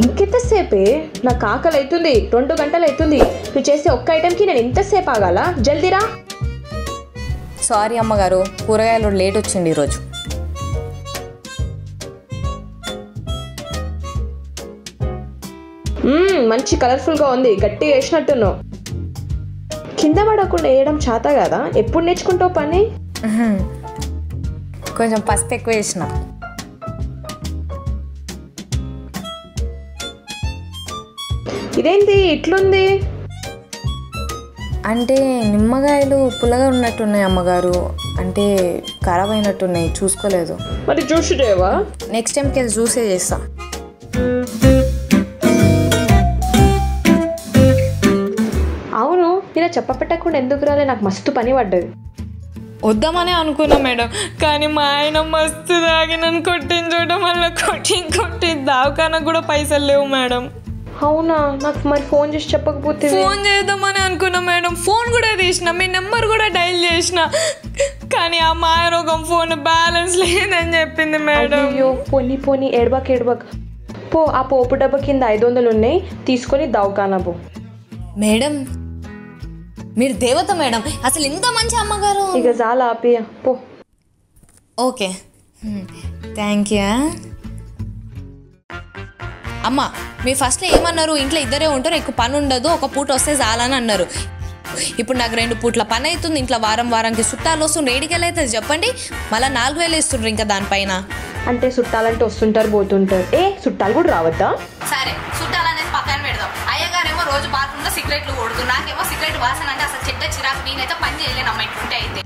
ఇంకెంతసేపే? నాకు ఆకలి అవుతుంది, 2 గంటలు అవుతుంది. నువ్వు చేసే ఒక్క ఐటెంకి నేను ఎంతసేపు ఆగాల? జల్దీరా. సారీ అమ్మగారు, కూరగాయలు లేట్ వచ్చింది ఈరోజు. మంచి కలర్ఫుల్గా ఉంది, గట్టిగా వేసినట్టున్నావు. కింద పడకుండా వేయడం చేత కదా? ఎప్పుడు నేర్చుకుంటావు పని? కొంచెం పసుపు ఎక్కువ వేసిన. ఇదేంటి ఇట్లుంది? అంటే నిమ్మకాయలు పుల్లగా ఉన్నట్టున్నాయి అమ్మగారు, అంటే ఖరాబ్ అయినట్టున్నాయి, చూసుకోలేదు. మరి జ్యూస్ చేయవా? నెక్స్ట్ టైంకి వెళ్ళి జ్యూసే చేస్తా. అవును, నేను చెప్పపెట్టకుండా ఎందుకు రాలే? నాకు మస్తు పని పడ్డది. వద్దామనే అనుకున్నా మేడం, కానీ మా ఆయన మస్తు తాగి నన్ను కొట్టించడం వల్ల కొట్టి దావకానికి కూడా పైసలు లేవు మేడం. అవునా? నాకు మరి ఫోన్ చేసి చెప్పకపోతే? ఫోన్ చేద్దామని అనుకున్నా మేడం, ఫోన్ కూడా తీసిన, మీ నెంబర్ కూడా డైల్ చేసిన, కానీ ఆ మాయరోగం ఫోన్ బ్యాలెన్స్ లేదని చెప్పింది మేడం. అయ్యో పోనీ ఏడబాక్. పో, ఆ పోపు డబ్బా కింద 500 ఉన్నాయి, తీసుకొని దవాఖానా పో. మేడం మీరు దేవత మేడం, అసలు ఇంత మంచి అమ్మగారు. ఇక చాలా ఆపియా పో. Okay, thank you. అమ్మ మీరు ఫస్ట్లో ఏమన్నారు, ఇంట్లో ఇద్దరే ఉంటారు, ఎక్కువ పని ఉండదు, ఒక పూట వస్తే చాలని అన్నారు. ఇప్పుడు నాకు 2 పూట్ల పని అవుతుంది, ఇంట్లో వారంకి చుట్టాలు వస్తుండ్రు, ఏడికెళ్ళి అవుతుంది చెప్పండి? మళ్ళీ 4000 ఇస్తుండ్రు ఇంకా దానిపైన. అంటే చుట్టాలంటే వస్తుంటారు పోతుంటారు, చుట్టాలు కూడా రావద్దా? సరే చుట్టాలు అనేది పక్కన పెడదాం. అయ్యగారేమో రోజు బాత్రూంలో సిగరెట్లు కొడుతు, నాకేమో సిగరెట్ వాసన అంటే అసలు చెడ్డ చిరాకు, నేనైతే పని చేయలేను అమ్మ ఇట్లుంటే. అయితే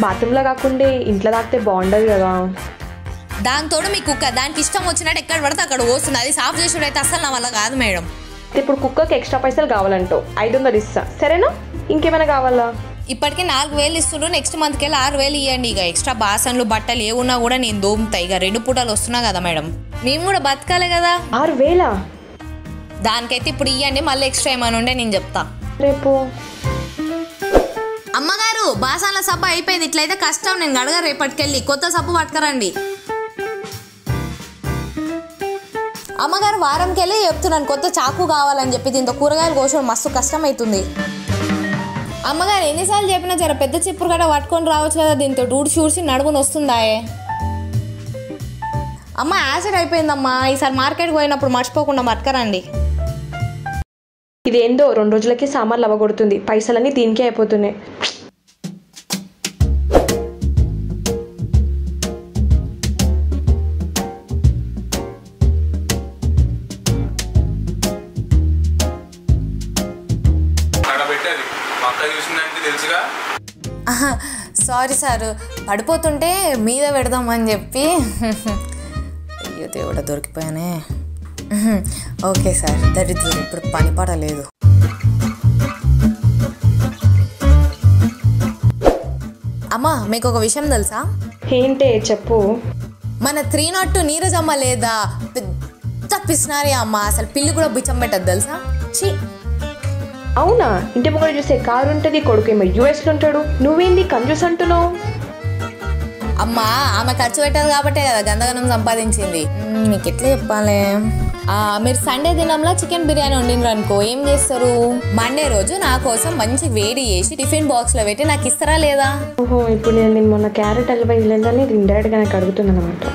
బాత్రూంలో కాకుండా ఇంట్లో తాకితే బాగుండదు కదా? దాంతో మీ కుక్క దానికి ఇష్టం వచ్చినట్టు ఎక్కడ పడితే అక్కడ పోస్తుంది, అది సాఫ్ చేసుడు అయితే అసలు నా వల్ల కాదు మేడం. ఇప్పుడు కుక్కకి ఎక్స్ట్రా పైసలు కావాలంటావు, 500 ఇస్తా, సరేనా? ఇంకేమైనా కావాలా? ఇప్పటికే 4000 ఇస్తుండ్రు, నెక్స్ట్ మంత్కి వెళ్ళి 6000 ఇవ్వండి. ఇక ఎక్స్ట్రా బాసన్లు బట్టలు ఏమున్నా కూడా నేను దోముతా. ఇక 2 పూటలు వస్తున్నా కదా మేడం, మేము కూడా బతకాలి కదా. 6000? దానికైతే ఇప్పుడు ఇవ్వండి, మళ్ళీ ఎక్స్ట్రా ఏమైనా ఉండే నేను చెప్తా రేపు. అమ్మగారు బాసన్ల సబ్బు అయిపోయింది, ఇట్లయితే కష్టం, నేను గడగా రేపటికెళ్ళి కొత్త సబ్బు పట్టుకరండి. అమ్మగారు వారంకి వెళ్ళి చెప్తున్నాను కొత్త చాకు కావాలని చెప్పి, దీంతో కూరగాయలు కోసడం మస్తు కష్టం అవుతుంది. అమ్మగారు ఎన్నిసార్లు చెప్పినా జర పెద్ద చిప్పుడు గడ పట్టుకొని రావచ్చు కదా, దీంతో ఊడ్చి నడుముని వస్తుందాయే. అమ్మ యాసిడ్ అయిపోయిందమ్మా, ఈసారి మార్కెట్కి పోయినప్పుడు మర్చిపోకుండా పట్టుకరండి. ఇదేందో 2 రోజులకి సామాన్లు అవ్వగొడుతుంది, పైసలన్నీ దీనికే అయిపోతున్నాయి. సారీ సార్, పడిపోతుంటే మీద పెడదామని చెప్పి. అయ్యో దేవుడా దొరికిపోయానే. ఓకే సార్, దరిద్రం ఇప్పుడు పని పడలేదు. అమ్మా మీకు ఒక విషయం తెలుసా? ఏంటే చెప్పు. మన 302 నీరజమ్మ లేదా, పెద్ద పిసినారి అమ్మ, అసలు పిల్లి కూడా బిచ్చం పెట్టదు తెలుసా? ఛీ. అవునా? ఇంటి ముంగడ చూసే కారు ఉంటుంది, కొడుకు ఏమో యూఎస్లో ఉంటాడు, నువ్వేంది కంజూస్ అంటున్నావు? అమ్మా ఆమె ఖర్చు పెట్టదు కాబట్టే కదా గందగనం సంపాదించింది. మీకు ఎట్లా చెప్పాలి, మీరు సండే దినంలో చికెన్ బిర్యానీ వండినరు అనుకో, ఏం చేస్తారు? మండే రోజు నా కోసం మంచి వేడి చేసి టిఫిన్ బాక్స్లో పెట్టి నాకు ఇస్తారా లేదా? ఓహో, ఇప్పుడు నేను మొన్న క్యారెట్ హల్వా ఇల్లని ఇండైరెక్ట్గా నాకు అడుగుతున్నాను అనమాట.